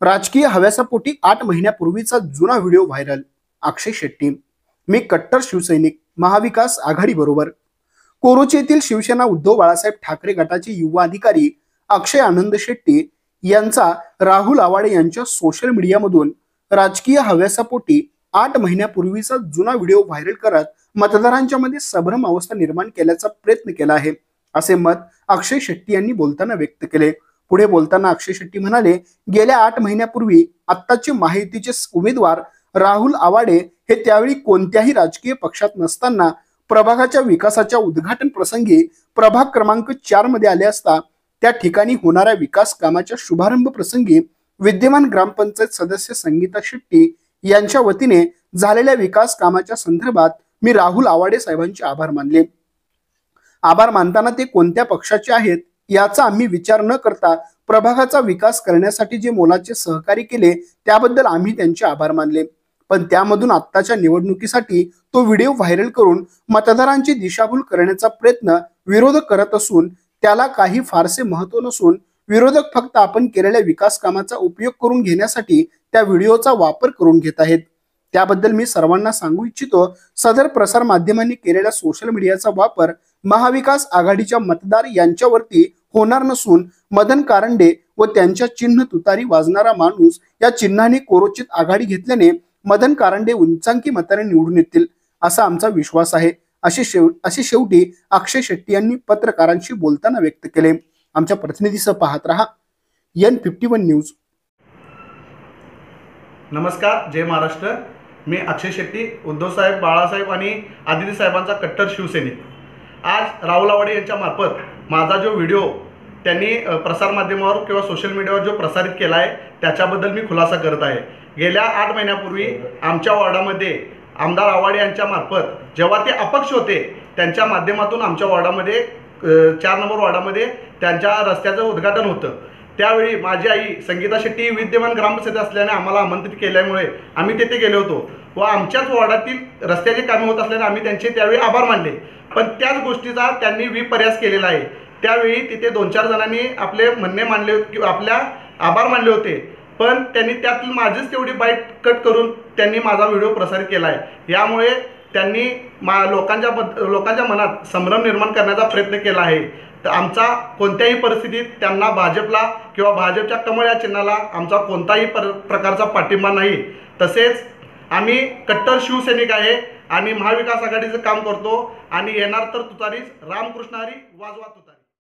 राजकीय हव्यासापोटी 8 महिन्यापूर्वीचा जुना video viral. अक्षय शेट्टी, मी कट्टर शिवसैनिक, महाविकास आघाडी बरोबर। कोरोची येथील शिवसेना उद्धव बाळासाहेब ठाकरे गटाचे युवा अधिकारी अक्षय आनंद शेट्टी यांचा राहुल आवाडे यांच्या सोशल मीडियामधून राजकीय हव्यासापोटी 8 महिन्यापूर्वीचा जुना व्हिडिओ व्हायरल करत मतदारांच्या मध्ये संभ्रम अवस्था निर्माण केल्याचा प्रयत्न केला आहे, असे मत अक्षय शेट्टी यांनी बोलताना व्यक्त केले। पुढे बोलताना अक्षय शेट्टी म्हणाले, गेल्या 8 महिन्यापूर्वी आत्ताचे महायुतीचे उमेदवार राहुल आवाडे हे त्यावेळी कोणत्याही राजकीय पक्षात नसताना प्रभागाच्या विकासाच्या उद्घाटन प्रसंगी प्रभाग क्रमांक 4 मध्ये आले असता त्या ठिकाणी होणाऱ्या विकास कामाच्या शुभारंभ प्रसंगी विद्यमान ग्रामपंचायत सदस्य संगीता शेट्टी यांच्या वतीने झालेल्या विकास कामाच्या संदर्भात मी राहुल आवाडे साहेबांचे आभार मानले। आभार मानताना ते कोणत्या पक्षाचे आहेत याचा आम्ही विचार न करता प्रभागाचा विकास करण्यासाठी जे मोलाचे सहकार्य केले त्याबद्दल आम्ही त्यांचे आभार मानले। पण त्यामधून आत्ताच्या निवडणुकीसाठी तो व्हिडिओ व्हायरल करून मतदारांची दिशाभूल करण्याचा प्रयत्न विरोधक करत असून त्याला काही फारसे महत्त्व नसून विरोधक फक्त आपण केलेल्या विकास कामाचा उपयोग करून घेण्यासाठी त्या व्हिडिओचा वापर करून घेत आहेत। त्याबद्दल मी सर्वांना सांगू इच्छितो, सदर प्रसार माध्यमांनी केलेल्या सोशल मीडियाचा वापर महाविकास आघाडीच्या मतदार यांच्यावरती होणार नसून मदन कारंडे व त्यांच्या चिन्ह तुतारी वाजणारा माणूस या चिन्हाने कोरोचित आघाडी घेतल्याने मदन कारंडे उंचांकी मताने निवडून येतील असा आमचा विश्वास आहे, असे शेवटी अक्षय शेट्टी यांनी पत्रकारांशी बोलताना व्यक्त केले। आमच्या प्रतिनिधीसह पाहत रहा N51 न्यूज। नमस्कार, जय महाराष्ट्र। मी अक्षय शेट्टी, उद्धव साहेब, बाळासाहेब आणि आदिती साहेबांचा कट्टर शिवसैनिक। आज राहुल आवाडे यांच्या मार्फत माझा जो व्हिडिओ त्यांनी प्रसारमाध्यमावर किंवा सोशल मीडियावर जो प्रसारित केला आहे त्याच्याबद्दल मी खुलासा करत आहे। गेल्या 8 महिन्यापूर्वी आमच्या वॉर्डामध्ये आमदार आवाडे यांच्या मार्फत जेव्हा ते अपक्ष होते त्यांच्या माध्यमातून आमच्या वॉर्डामध्ये 4 नंबर वॉर्डामध्ये त्यांच्या रस्त्याचं उद्घाटन होतं। त्यावेळी माझी आई संगीता शेट्टी विद्यमान ग्रामपंचायत असल्याने आम्हाला आमंत्रित केल्यामुळे आम्ही तेथे गेलो होतो व आमच्याच वॉर्डातील रस्त्याची कामे होत असल्याने आम्ही त्यांचे त्यावेळी आभार मानले। पण त्याच गोष्टीचा त्यांनी विपर्यास केलेला आहे। त्यावेळी तिथे 2-4 जणांनी आपले म्हणणे मांडले किंवा आपल्या आभार मानले होते, पण त्यांनी त्यातील माझीच तेवढी बाईट कट करून त्यांनी माझा व्हिडिओ प्रसारित केला आहे। यामुळे त्यांनी लोकांच्या मनात संभ्रम निर्माण करण्याचा प्रयत्न केला आहे। तर आमचा कोणत्याही परिस्थितीत त्यांना भाजपला किंवा भाजपच्या कमळ या चिन्हाला आमचा कोणताही प्रकारचा पाठिंबा नाही। तसेच आम्ही कट्टर शिवसैनिक आहे आणि महाविकास आघाडीचं काम करतो आणि येणार तर तुतारीच, रामकृष्ण हरी, वाजवा तुतारी।